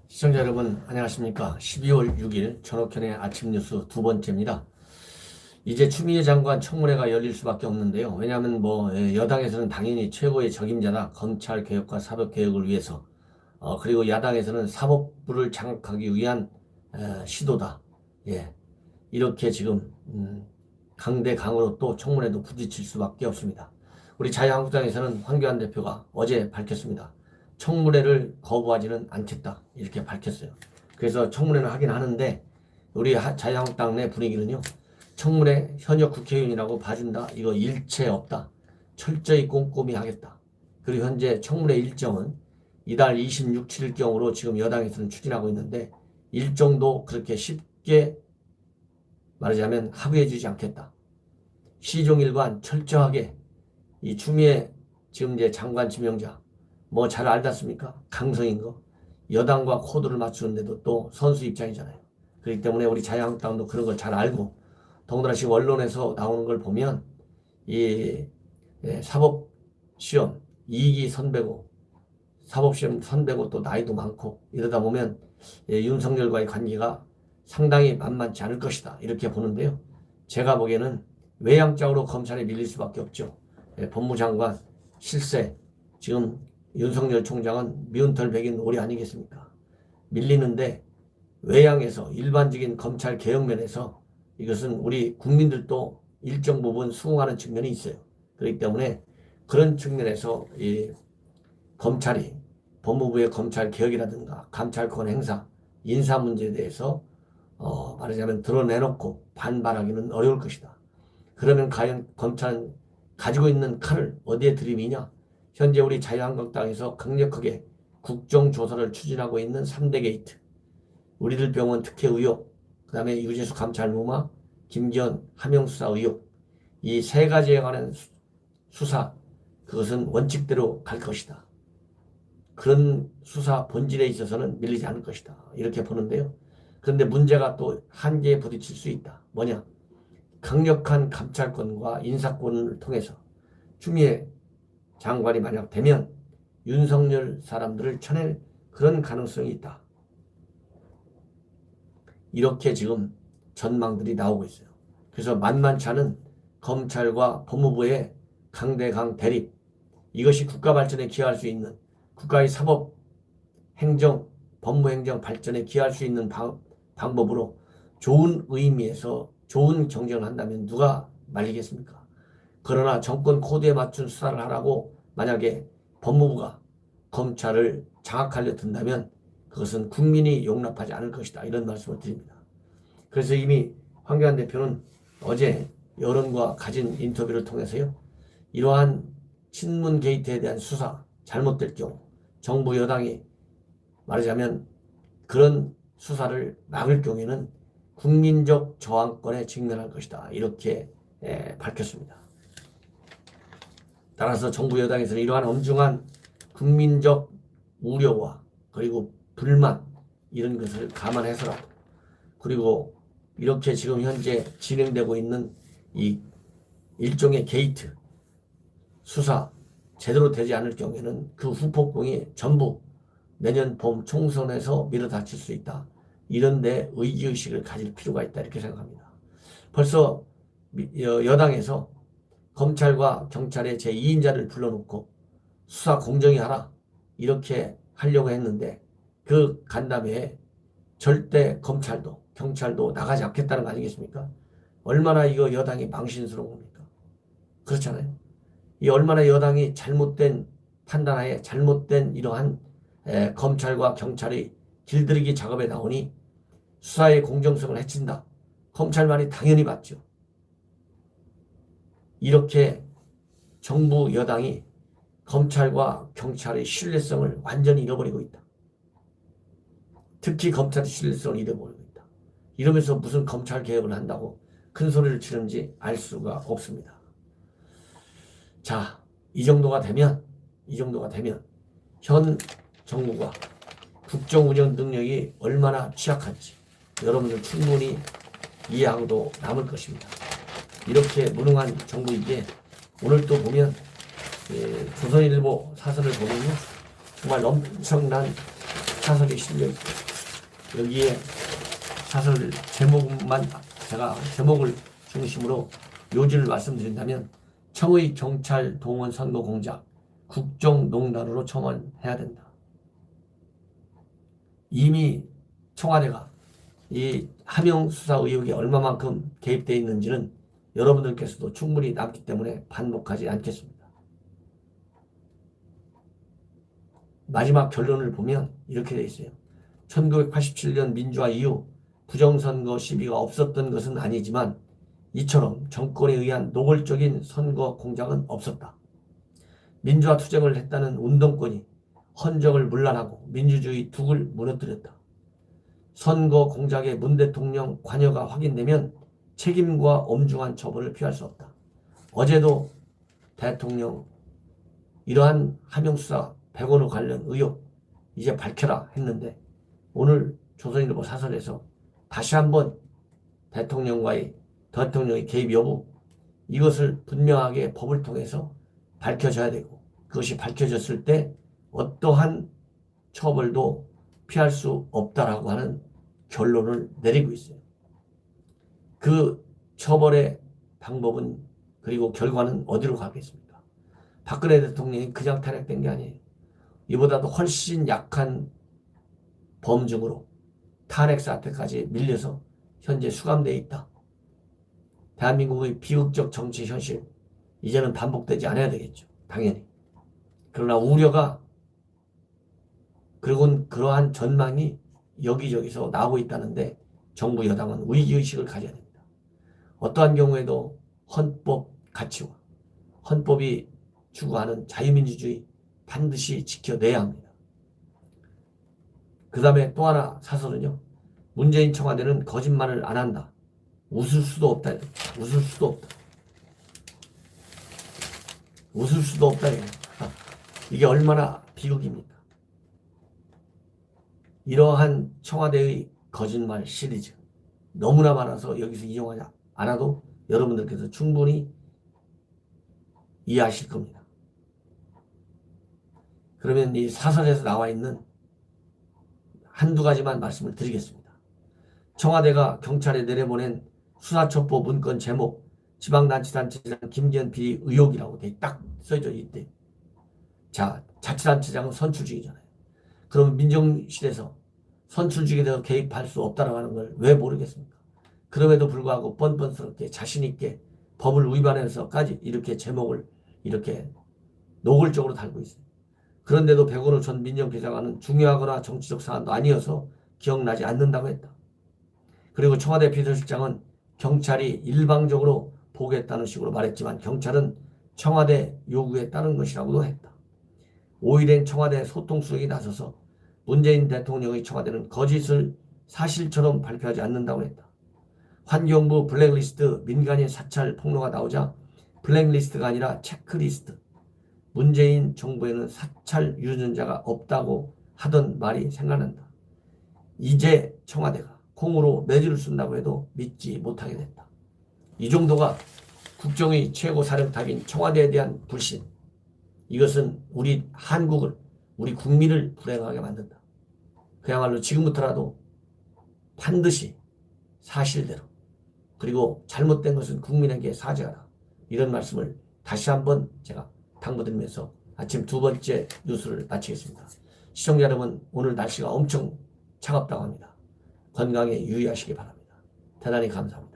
시청자 여러분 안녕하십니까. 12월 6일 전옥현의 아침 뉴스 두 번째입니다. 이제 추미애 장관 청문회가 열릴 수밖에 없는데요. 왜냐하면 여당에서는 당연히 최고의 적임자다. 검찰 개혁과 사법 개혁을 위해서 그리고 야당에서는 사법부를 장악하기 위한 시도다. 이렇게 지금 강대강으로 또 청문회도 부딪힐 수밖에 없습니다. 우리 자유한국당에서는 황교안 대표가 어제 밝혔습니다. 청문회를 거부하지는 않겠다 이렇게 밝혔어요. 그래서 청문회를 하긴 하는데 우리 자유한국당 내 분위기는요. 청문회 현역 국회의원이라고 봐준다. 이거 일체 없다. 철저히 꼼꼼히 하겠다. 그리고 현재 청문회 일정은 이달 26, 7일경으로 지금 여당에서는 추진하고 있는데 일정도 그렇게 쉽게 말하자면 합의해 주지 않겠다. 시종일관 철저하게 이 추미애 지금 이제 장관 지명자 잘 알았습니까? 강성인 거. 여당과 코드를 맞추는데도 또 선수 입장이잖아요. 그렇기 때문에 우리 자유한국당도 그런 걸 잘 알고 더군다나 지금 언론에서 나오는 걸 보면 이 사법시험 2기 선배고 사법시험 선배고 또 나이도 많고 이러다 보면 윤석열과의 관계가 상당히 만만치 않을 것이다. 이렇게 보는데요. 제가 보기에는 외향적으로 검찰에 밀릴 수밖에 없죠. 법무장관 실세 지금 윤석열 총장은 미운털 백인 오리 아니겠습니까? 밀리는데 외양에서 일반적인 검찰 개혁면에서 이것은 우리 국민들도 일정 부분 수긍하는 측면이 있어요. 그렇기 때문에 그런 측면에서 이 검찰이 법무부의 검찰 개혁이라든가 감찰권 행사, 인사 문제에 대해서 말하자면 드러내놓고 반발하기는 어려울 것이다. 그러면 과연 검찰은 가지고 있는 칼을 어디에 들이미냐? 현재 우리 자유한국당에서 강력하게 국정조사를 추진하고 있는 3대 게이트, 우리들 병원 특혜 의혹, 그 다음에 유재수 감찰 무마, 김기현 하명수사 의혹, 이 세 가지에 관한 수사, 그것은 원칙대로 갈 것이다. 그런 수사 본질에 있어서는 밀리지 않을 것이다. 이렇게 보는데요. 그런데 문제가 또 한계에 부딪힐 수 있다. 뭐냐? 강력한 감찰권과 인사권을 통해서 추미애 장관이 만약 되면 윤석열 사람들을 쳐낼 그런 가능성이 있다. 이렇게 지금 전망들이 나오고 있어요. 그래서 만만치 않은 검찰과 법무부의 강대강 대립, 이것이 국가 발전에 기여할 수 있는 국가의 사법, 행정, 법무행정 발전에 기여할 수 있는 방법으로 좋은 의미에서 좋은 경쟁을 한다면 누가 말리겠습니까? 그러나 정권 코드에 맞춘 수사를 하라고 만약에 법무부가 검찰을 장악하려 든다면 그것은 국민이 용납하지 않을 것이다. 이런 말씀을 드립니다. 그래서 이미 황교안 대표는 어제 여론과 가진 인터뷰를 통해서요. 이러한 친문 게이트에 대한 수사 잘못될 경우 정부 여당이 말하자면 그런 수사를 막을 경우에는 국민적 저항권에 직면할 것이다. 이렇게 밝혔습니다. 따라서 정부 여당에서는 이러한 엄중한 국민적 우려와 그리고 불만 이런 것을 감안해서라도 그리고 이렇게 지금 현재 진행되고 있는 이 일종의 게이트 수사 제대로 되지 않을 경우에는 그 후폭풍이 전부 내년 봄 총선에서 밀어닥칠 수 있다. 이런 데 의기의식을 가질 필요가 있다. 이렇게 생각합니다. 벌써 여당에서 검찰과 경찰의 제2인자를 불러놓고 수사 공정히 하라 이렇게 하려고 했는데 그 간담회에 절대 검찰도 경찰도 나가지 않겠다는 거 아니겠습니까? 얼마나 이거 여당이 망신스러운 겁니까? 그렇잖아요. 이 얼마나 여당이 잘못된 판단하에 잘못된 이러한 검찰과 경찰의 길들이기 작업에 나오니 수사의 공정성을 해친다. 검찰만이 당연히 맞죠. 이렇게 정부 여당이 검찰과 경찰의 신뢰성을 완전히 잃어버리고 있다. 특히 검찰의 신뢰성을 잃어버리고 있다. 이러면서 무슨 검찰 개혁을 한다고 큰 소리를 치는지 알 수가 없습니다. 자, 이 정도가 되면 현 정부가 국정 운영 능력이 얼마나 취약한지 여러분들 충분히 이해하고도 남을 것입니다. 이렇게 무능한 정부이기에 오늘 또 보면 조선일보 사설을 보면요, 정말 엄청난 사설이 실려 있고, 여기에 사설 제목만 제가 제목을 중심으로 요지를 말씀드린다면, 청의 경찰 동원 선거 공작 국정농단으로 청원해야 된다. 이미 청와대가 이 하명 수사 의혹이 얼마만큼 개입되어 있는지는 여러분들께서도 충분히 남기 때문에 반복하지 않겠습니다. 마지막 결론을 보면 이렇게 되어 있어요. 1987년 민주화 이후 부정선거 시비가 없었던 것은 아니지만 이처럼 정권에 의한 노골적인 선거 공작은 없었다. 민주화 투쟁을 했다는 운동권이 헌정을 문란하고 민주주의 둑을 무너뜨렸다. 선거 공작에 문 대통령 관여가 확인되면 책임과 엄중한 처벌을 피할 수 없다. 어제도 대통령 이러한 하명수사 백원호 관련 의혹 이제 밝혀라 했는데, 오늘 조선일보 사설에서 다시 한번 대통령의 개입 여부, 이것을 분명하게 법을 통해서 밝혀져야 되고, 그것이 밝혀졌을 때 어떠한 처벌도 피할 수 없다라고 하는 결론을 내리고 있어요. 그 처벌의 방법은, 그리고 결과는 어디로 가겠습니까? 박근혜 대통령이 그냥 탄핵된 게 아니에요. 이보다도 훨씬 약한 범증으로 탄핵 사태까지 밀려서 현재 수감되어 있다. 대한민국의 비극적 정치 현실, 이제는 반복되지 않아야 되겠죠. 당연히. 그러나 우려가, 그리고 그러한 전망이 여기저기서 나오고 있다는데 정부 여당은 위기의식을 가져야 됩니다. 어떠한 경우에도 헌법 가치와 헌법이 추구하는 자유민주주의 반드시 지켜내야 합니다. 그 다음에 또 하나 사설은요, 문재인 청와대는 거짓말을 안 한다. 웃을 수도 없다. 웃을 수도 없다. 웃을 수도 없다. 이게 얼마나 비극입니까? 이러한 청와대의 거짓말 시리즈 너무나 많아서 여기서 이용하지 않아도 여러분들께서 충분히 이해하실 겁니다. 그러면 이 사설에서 나와 있는 한두 가지만 말씀을 드리겠습니다. 청와대가 경찰에 내려보낸 수사첩보 문건 제목, 지방자치단체장 김기현 비리 의혹이라고 딱 써져 있대. 자, 자치단체장은 선출직이잖아요. 그럼 민정실에서 선출직에 대해서 개입할 수 없다고 하는 걸 왜 모르겠습니까? 그럼에도 불구하고 뻔뻔스럽게 자신있게 법을 위반해서까지 이렇게 제목을 이렇게 노골적으로 달고 있어요. 그런데도 백원호 전 민정비서관은 중요하거나 정치적 사안도 아니어서 기억나지 않는다고 했다. 그리고 청와대 비서실장은 경찰이 일방적으로 보고했다는 식으로 말했지만 경찰은 청와대 요구에 따른 것이라고도 했다. 5일엔 청와대 소통수석이 나서서 문재인 대통령의 청와대는 거짓을 사실처럼 발표하지 않는다고 했다. 환경부 블랙리스트 민간인 사찰 폭로가 나오자 블랙리스트가 아니라 체크리스트, 문재인 정부에는 사찰 유전자가 없다고 하던 말이 생각난다. 이제 청와대가 콩으로 매주를 쓴다고 해도 믿지 못하게 됐다. 이 정도가 국정의 최고 사령탑인 청와대에 대한 불신, 이것은 우리 한국을, 우리 국민을 불행하게 만든다. 그야말로 지금부터라도 반드시 사실대로, 그리고 잘못된 것은 국민에게 사죄하라, 이런 말씀을 다시 한번 제가 당부드리면서 아침 두 번째 뉴스를 마치겠습니다. 시청자 여러분, 오늘 날씨가 엄청 차갑다고 합니다. 건강에 유의하시기 바랍니다. 대단히 감사합니다.